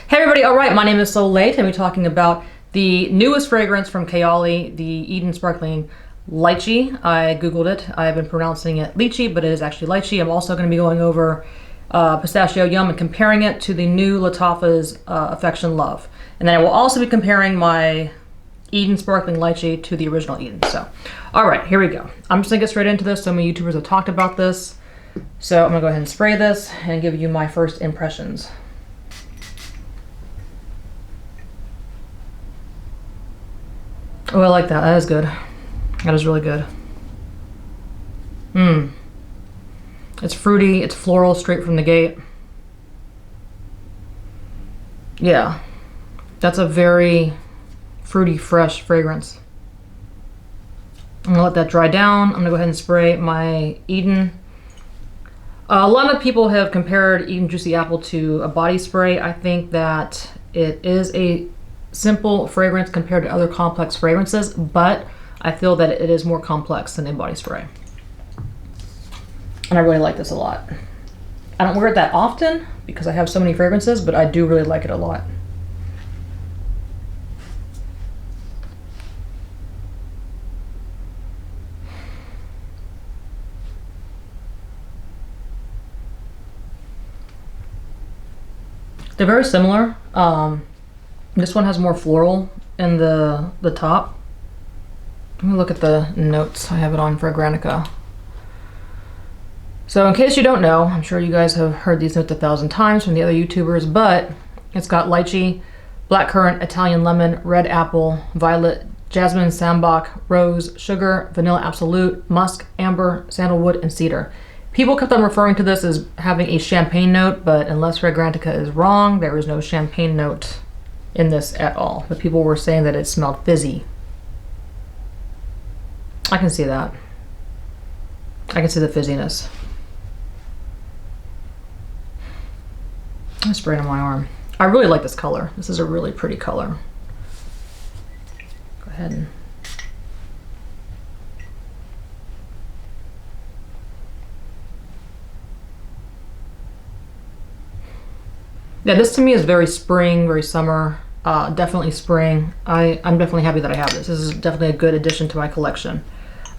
Hey everybody, alright, my name is Soleil, and we're talking about the newest fragrance from Kayali, the Eden Sparkling Lychee. I googled it. I've been pronouncing it lychee, but it is actually lychee. I'm also going to be going over Pistachio Yum and comparing it to the new Lattafa's Affection Love. And then I will also be comparing my Eden Sparkling Lychee to the original Eden. So, alright, here we go. I'm just going to get straight into this. So many YouTubers have talked about this. So I'm going to go ahead and spray this and give you my first impressions. Oh, I like that. That is good. That is really good. It's fruity. It's floral straight from the gate. Yeah. That's a very fruity, fresh fragrance. I'm going to let that dry down. I'm going to go ahead and spray my Eden. A lot of people have compared Eden Juicy Apple to a body spray. I think that it is a simple fragrance compared to other complex fragrances, but I feel that it is more complex than a body spray. And I really like this a lot. I don't wear it that often because I have so many fragrances, but I do really like it a lot. They're very similar. This one has more floral in the top. Let me look at the notes. I have it on Fragrantica. So in case you don't know, I'm sure you guys have heard these notes 1,000 times from the other YouTubers, but it's got lychee, blackcurrant, Italian lemon, red apple, violet, jasmine, sambac, rose, sugar, vanilla absolute, musk, amber, sandalwood, and cedar. People kept on referring to this as having a champagne note, but unless Fragrantica is wrong, there is no champagne note in this at all. But people were saying that it smelled fizzy. I can see that. I can see the fizziness. I sprayed it on my arm. I really like this color. This is a really pretty color. Go ahead and yeah, this to me is very spring, very summer, definitely spring. I'm definitely happy that I have this. This is definitely a good addition to my collection.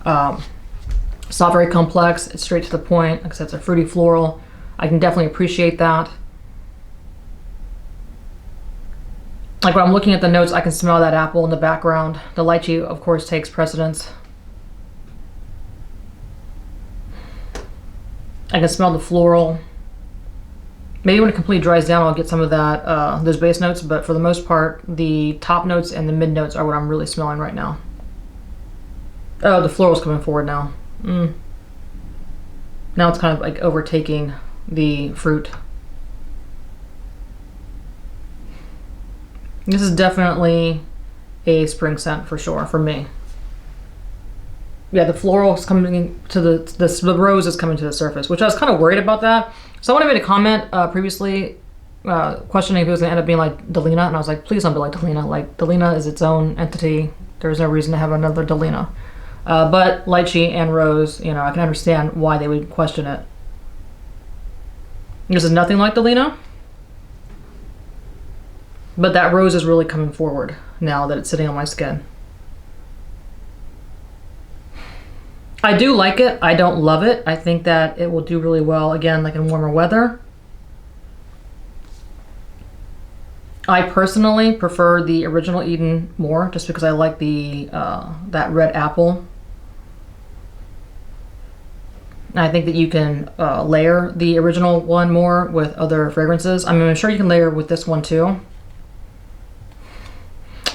It's not very complex. It's straight to the point. Like I said, it's a fruity floral. I can definitely appreciate that. Like when I'm looking at the notes, I can smell that apple in the background. The lychee, of course, takes precedence. I can smell the floral. Maybe when it completely dries down, I'll get some of that, those base notes, but for the most part, the top notes and the mid notes are what I'm really smelling right now. Oh, the floral's coming forward now. Now it's kind of like overtaking the fruit. This is definitely a spring scent for sure, for me. Yeah, the floral is coming to the rose is coming to the surface, which I was kind of worried about that. Someone made a comment previously questioning if it was going to end up being like Delina, and I was like, please don't be like Delina. Like, Delina is its own entity. There's no reason to have another Delina. But lychee and rose, you know, I can understand why they would question it. This is nothing like Delina, but that rose is really coming forward now that it's sitting on my skin. I do like it. I don't love it. I think that it will do really well, again, like in warmer weather. I personally prefer the original Eden more, just because I like the that red apple. I think that you can layer the original one more with other fragrances. I mean, I'm sure you can layer with this one too.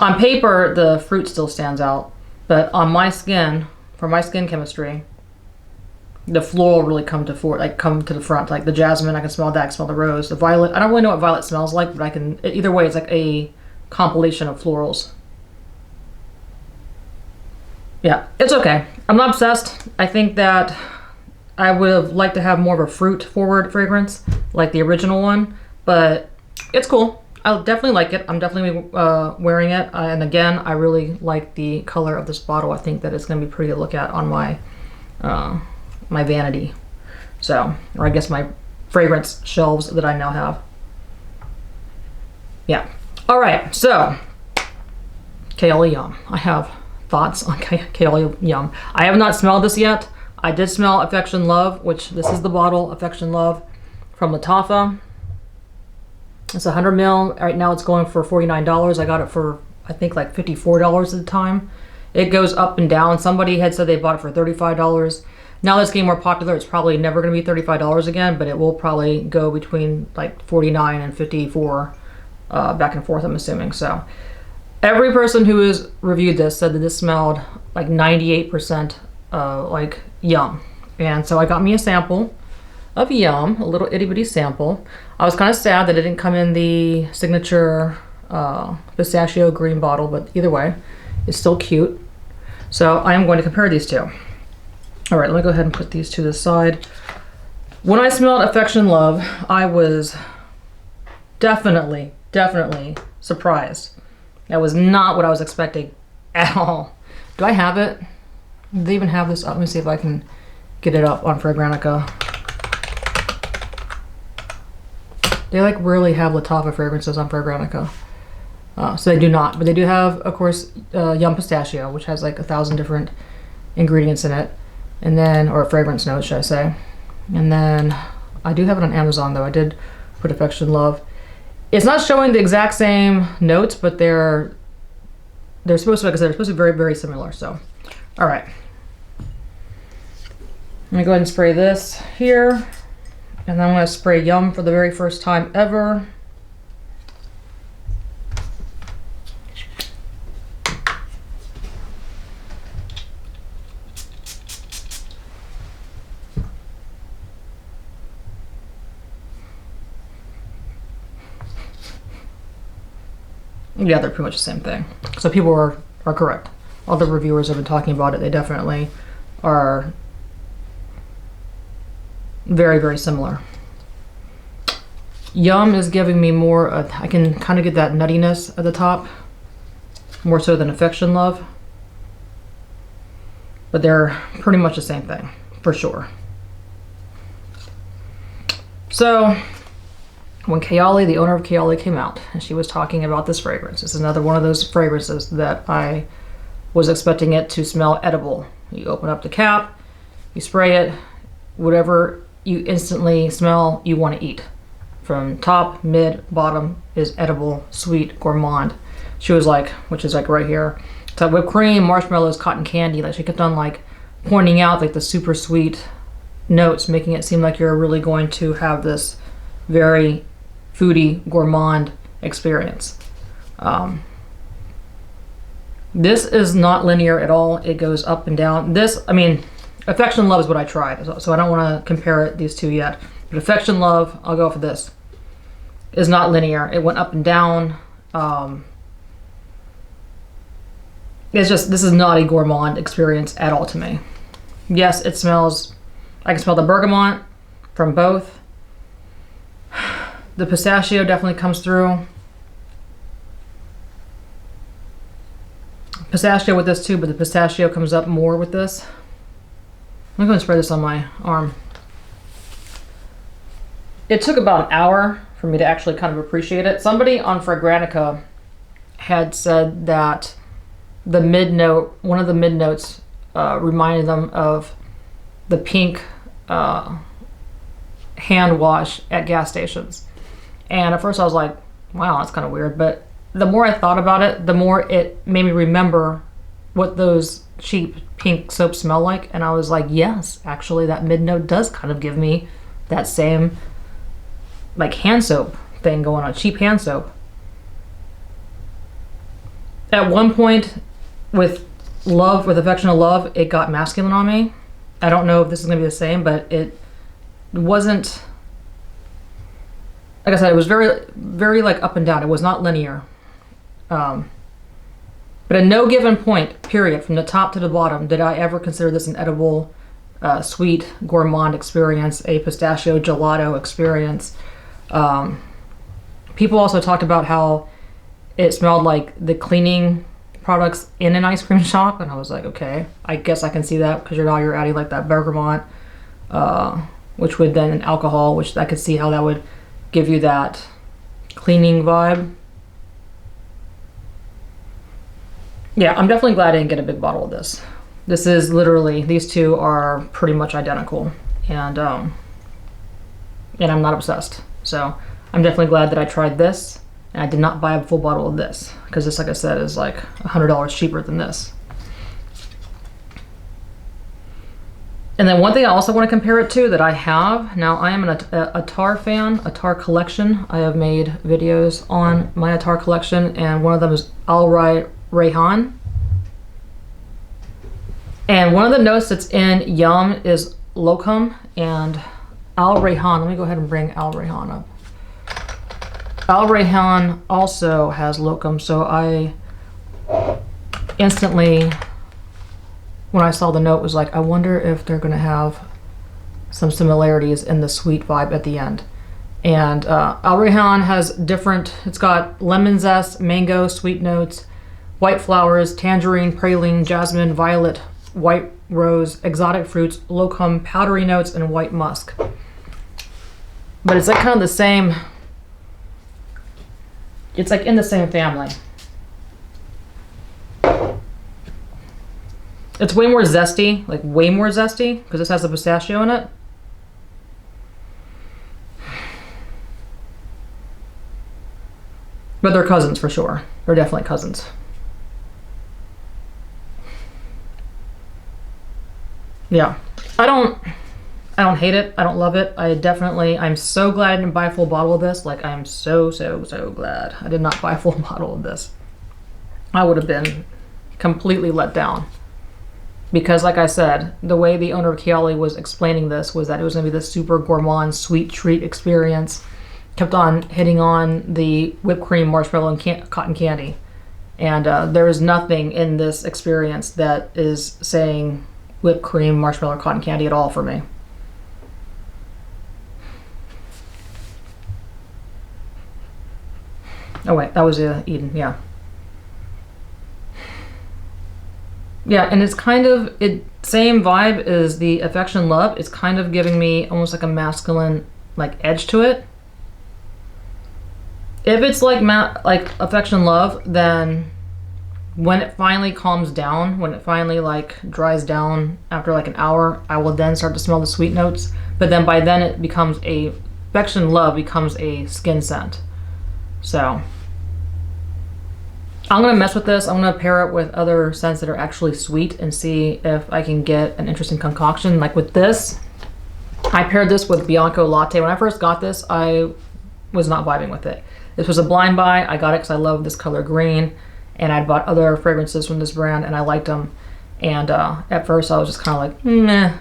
On paper, the fruit still stands out, but on my skin, for my skin chemistry, the floral really come to the front. Like the jasmine, I can smell that. I can smell the rose. The violet, I don't really know what violet smells like, but I can. Either way, it's like a compilation of florals. Yeah, it's okay. I'm not obsessed. I think that I would have liked to have more of a fruit forward fragrance like the original one, but it's cool. I definitely like it. I'm definitely wearing it. And again, I really like the color of this bottle. I think that it's going to be pretty to look at on my my vanity. So, or I guess my fragrance shelves that I now have. Yeah. All right, so Kayali Yum. I have thoughts on Kayali Yum. I have not smelled this yet. I did smell Affection Love, which this is the bottle, Affection Love from Lattafa. It's 100 ml. Right now it's going for $49. I got it for, I think, like $54 at the time. It goes up and down. Somebody had said they bought it for $35. Now that's getting more popular. It's probably never going to be $35 again, but it will probably go between like $49 and $54 back and forth, I'm assuming. So every person who has reviewed this said that this smelled like 98% like Yum. And so I got me a sample of Yum, a little itty bitty sample. I was kind of sad that it didn't come in the signature pistachio green bottle, but either way, it's still cute. So I am going to compare these two. All right, let me go ahead and put these to the side. When I smelled Affection Love, I was definitely surprised. That was not what I was expecting at all. Do I have it? Do they even have this up? Let me see if I can get it up on Fragrantica. They like rarely have Lattafa fragrances on Fragrantica. So they do not, but they do have, of course, Yum Pistachio, which has like 1,000 different ingredients in it. And then, or fragrance notes, should I say. And then, I do have it on Amazon though. I did put Affection Love. It's not showing the exact same notes, but they're supposed to, like I said, they're supposed to be very, very similar. So, all right. Let me go ahead and spray this here. And then I'm going to spray Yum for the very first time ever. Yeah, they're pretty much the same thing. So people are correct. All the reviewers have been talking about it. They definitely are very, very similar. Yum is giving me more, I can kind of get that nuttiness at the top, more so than Affection Love. But they're pretty much the same thing, for sure. So, when Kayali, the owner of Kayali, came out, and she was talking about this fragrance. This is another one of those fragrances that I was expecting it to smell edible. You open up the cap, you spray it, whatever you instantly smell, you want to eat. From top, mid, bottom is edible, sweet, gourmand. She was like, which is like right here. So whipped cream, marshmallows, cotton candy. Like she kept on like pointing out like the super sweet notes, making it seem like you're really going to have this very foodie, gourmand experience. This is not linear at all. It goes up and down. This, I mean, Affection Love is what I tried, so I don't want to compare these two yet. But Affection Love, I'll go for this, is not linear. It went up and down. It's just, this is not a gourmand experience at all to me. Yes, it smells, I can smell the bergamot from both. The pistachio definitely comes through. Pistachio with this too, but the pistachio comes up more with this. I'm going to spray this on my arm. It took about an hour for me to actually kind of appreciate it. Somebody on Fragrantica had said that the mid note, one of the mid notes reminded them of the pink hand wash at gas stations. And at first I was like, wow, that's kind of weird. But the more I thought about it, the more it made me remember what those cheap pink soaps smell like. And I was like, yes, actually that mid note does kind of give me that same like hand soap thing going on, cheap hand soap. At one point with Love, with Affection of Love, it got masculine on me. I don't know if this is gonna be the same, but it wasn't, like I said, it was very, very like up and down. It was not linear. But at no given point, period, from the top to the bottom, did I ever consider this an edible, sweet, gourmand experience, a pistachio gelato experience. People also talked about how it smelled like the cleaning products in an ice cream shop, and I was like, okay, I guess I can see that because you're adding like that bergamot, which would then alcohol, which I could see how that would give you that cleaning vibe. Yeah, I'm definitely glad I didn't get a big bottle of this. This is literally, these two are pretty much identical, and I'm not obsessed. So I'm definitely glad that I tried this, and I did not buy a full bottle of this, because this, like I said, is like $100 cheaper than this. And then one thing I also want to compare it to that I have, now I am an Attar fan, Attar collection. I have made videos on my Attar collection, and one of them is Al Rayhan. And one of the notes that's in Yum is Locum and Al Rayhan. Let me go ahead and bring Al Rayhan up. Al Rayhan also has Locum, so I instantly, when I saw the note, was like, I wonder if they're gonna have some similarities in the sweet vibe at the end. And Al Rayhan has different, it's got lemon zest, mango, sweet notes, white flowers, tangerine, praline, jasmine, violet, white rose, exotic fruits, locum, powdery notes, and white musk. But it's like kind of the same, it's like in the same family. It's way more zesty, like way more zesty, because this has the pistachio in it. But they're cousins for sure. They're definitely cousins. Yeah, I don't hate it. I don't love it. I'm so glad I didn't buy a full bottle of this. Like, I'm so glad I did not buy a full bottle of this. I would have been completely let down. Because like I said, the way the owner of Kayali was explaining this was that it was gonna be this super gourmand sweet treat experience. Kept on hitting on the whipped cream, marshmallow, and cotton candy. And there is nothing in this experience that is saying whipped cream, marshmallow, or cotton candy at all for me. Oh wait, that was Eden, yeah. Yeah, and it's kind of, same vibe as the Affection Love. It's kind of giving me almost like a masculine like edge to it. If it's like Affection Love, then when it finally calms down, when it finally like dries down after like an hour, I will then start to smell the sweet notes. But then by then it becomes Affection Love becomes a skin scent. So I'm gonna mess with this. I'm gonna pair it with other scents that are actually sweet and see if I can get an interesting concoction. Like with this, I paired this with Bianco Latte. When I first got this, I was not vibing with it. This was a blind buy. I got it because I love this color green, and I'd bought other fragrances from this brand and I liked them. And at first I was just kind of like, meh.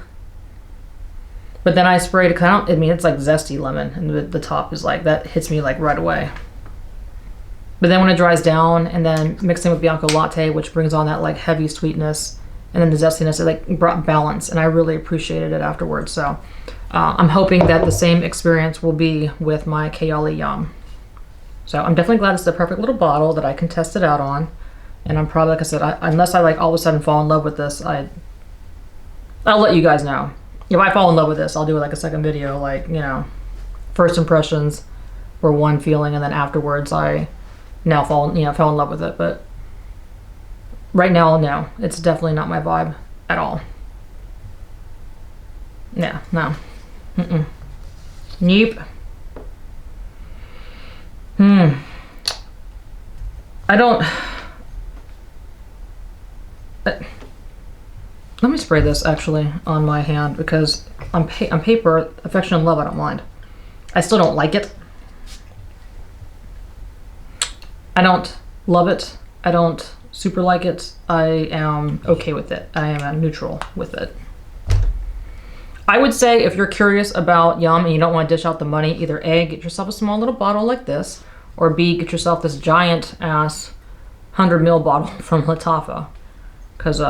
But then I sprayed it, I mean, it's like zesty lemon, and the top is like, that hits me like right away. But then when it dries down, and then mixing with Bianco Latte, which brings on that like heavy sweetness, and then the zestiness, it like brought balance, and I really appreciated it afterwards. So I'm hoping that the same experience will be with my Kayali Yum. So I'm definitely glad it's the perfect little bottle that I can test it out on. And I'm probably, like I said, unless I like all of a sudden fall in love with this, I'll let you guys know. If I fall in love with this, I'll do like a second video, like, you know, first impressions were one feeling, and then afterwards I now fell in love with it. But right now, no, it's definitely not my vibe at all. Yeah, no. Nope. I don't. Let me spray this actually on my hand, because on paper, Affection and Love, I don't mind. I still don't like it. I don't love it. I don't super like it. I am okay with it. I am neutral with it. I would say if you're curious about Yum and you don't want to dish out the money, either A, get yourself a small little bottle like this, or B, get yourself this giant ass 100 ml bottle from Lattafa. Because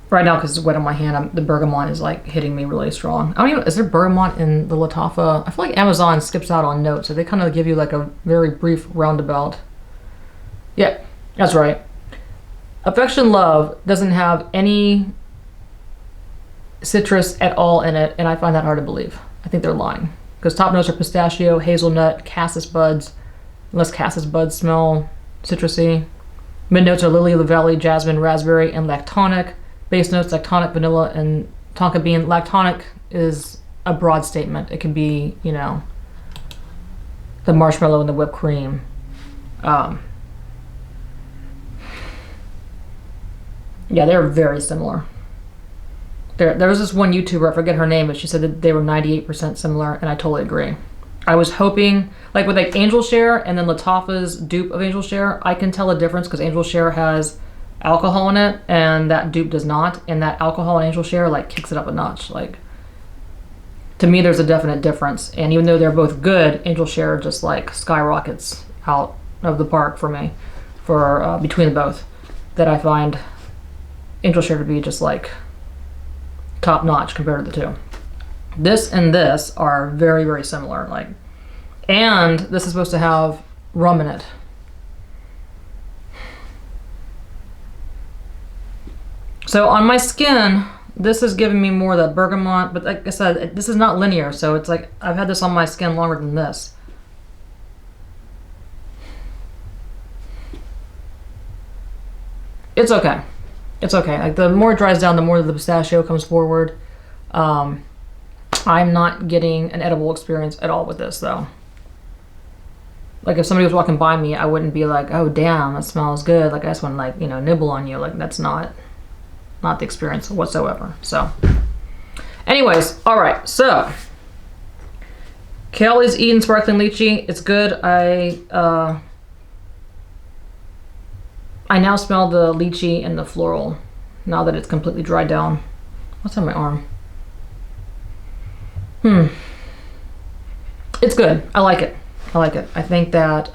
right now, because it's wet on my hand, the bergamot is like hitting me really strong. I don't even, is there bergamot in the Lattafa? I feel like Amazon skips out on notes, so they kind of give you like a very brief roundabout. Yeah, that's right. Affection Love doesn't have any citrus at all in it, and I find that hard to believe. I think they're lying. because top notes are pistachio, hazelnut, cassis buds, unless cassis buds smell citrusy. Mid notes are lily of the valley, jasmine, raspberry, and lactonic. Base notes lactonic, vanilla, and tonka bean. Lactonic is a broad statement. It can be, you know, the marshmallow and the whipped cream. Yeah, they're very similar. There was this one YouTuber, I forget her name, but she said that they were 98% similar, and I totally agree. I was hoping, like with like Angel Share and then Lattafa's dupe of Angel Share, I can tell a difference because Angel Share has alcohol in it and that dupe does not, and that alcohol in Angel Share like kicks it up a notch. Like, to me, there's a definite difference, and even though they're both good, Angel Share just like skyrockets out of the park for me, for between the both, that I find Angel Share to be just like top notch compared to the two. This and this are very, very similar, like, and this is supposed to have rum in it. So on my skin, this is giving me more of the bergamot, but like I said, this is not linear, so it's like I've had this on my skin longer than this. It's okay. It's okay. Like the more it dries down, the more the pistachio comes forward. I'm not getting an edible experience at all with this though. Like if somebody was walking by me, I wouldn't be like, oh damn, that smells good. Like I just want to like, you know, nibble on you. Like that's not the experience whatsoever. So anyways, all right. So Kayali's Eden Sparkling Lychee. It's good. I now smell the lychee and the floral now that it's completely dried down. What's on my arm? It's good. I like it. I like it. I think that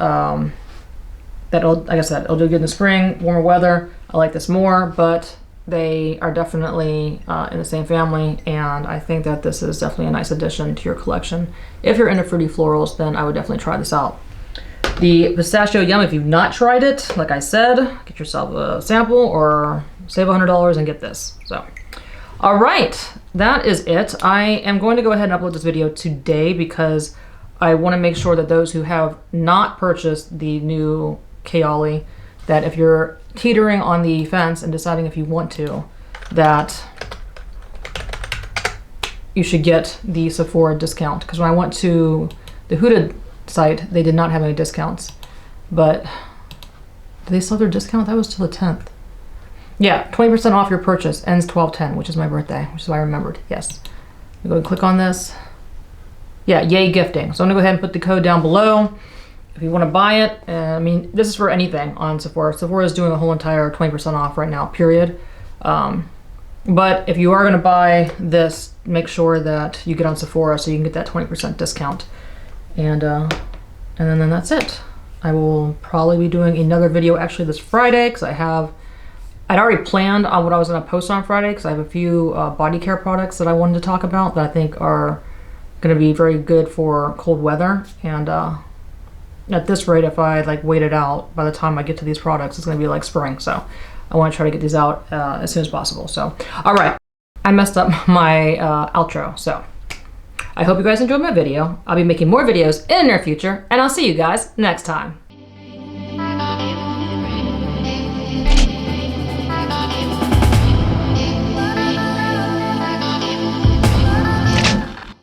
that'll, like I said, it'll do good in the spring, warmer weather. I like this more, but they are definitely in the same family, and I think that this is definitely a nice addition to your collection. If you're into fruity florals, then I would definitely try this out. The Pistachio Yum, if you've not tried it, like I said, get yourself a sample or save $100 and get this. So, all right, that is it. I am going to go ahead and upload this video today because I want to make sure that those who have not purchased the new Kayali, that if you're teetering on the fence and deciding if you want to, that you should get the Sephora discount. Because when I went to the Huda site, they did not have any discounts. But did they still have their discount? That was till the 10th. Yeah, 20% off your purchase, ends 12/10, which is my birthday, which is why I remembered. Yes. I'm going to click on this. Yeah, YAYGIFTING. So I'm going to go ahead and put the code down below if you want to buy it. I mean, this is for anything on Sephora. Sephora is doing a whole entire 20% off right now, period. But if you are going to buy this, make sure that you get on Sephora so you can get that 20% discount. And then that's it. I will probably be doing another video actually this Friday because I'd already planned on what I was going to post on Friday because I have a few body care products that I wanted to talk about that I think are going to be very good for cold weather. And at this rate, if I like wait it out, by the time I get to these products, it's going to be like spring. So I want to try to get these out as soon as possible. So, all right, I messed up my outro. So I hope you guys enjoyed my video. I'll be making more videos in the near future, and I'll see you guys next time.